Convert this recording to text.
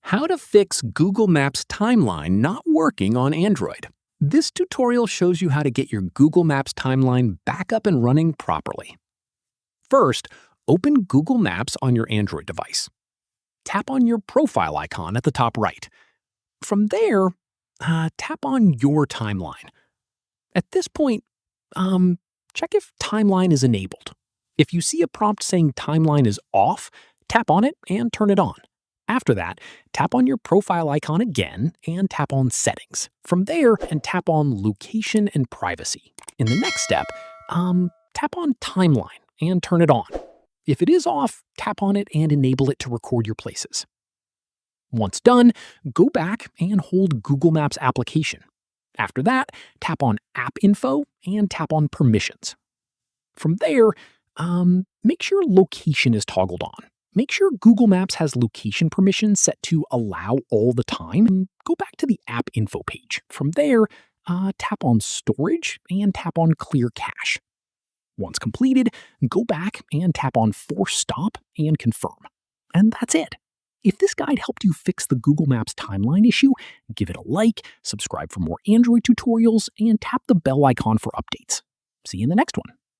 How to fix Google Maps timeline not working on Android. This tutorial shows you how to get your Google Maps timeline back up and running properly. First, open Google Maps on your Android device. Tap on your profile icon at the top right. From there, tap on Your Timeline. At this point, check if Timeline is enabled. If you see a prompt saying Timeline is off, tap on it and turn it on. After that, tap on your profile icon again and tap on Settings. From there, tap on Location and Privacy. In the next step, tap on Timeline and turn it on. If it is off, tap on it and enable it to record your places. Once done, go back and hold Google Maps application. After that, tap on App Info and tap on Permissions. From there, make sure Location is toggled on. Make sure Google Maps has location permissions set to allow all the time, and go back to the App Info page. From there, tap on Storage and tap on Clear Cache. Once completed, go back and tap on Force Stop and Confirm. And that's it. If this guide helped you fix the Google Maps timeline issue, give it a like, subscribe for more Android tutorials, and tap the bell icon for updates. See you in the next one.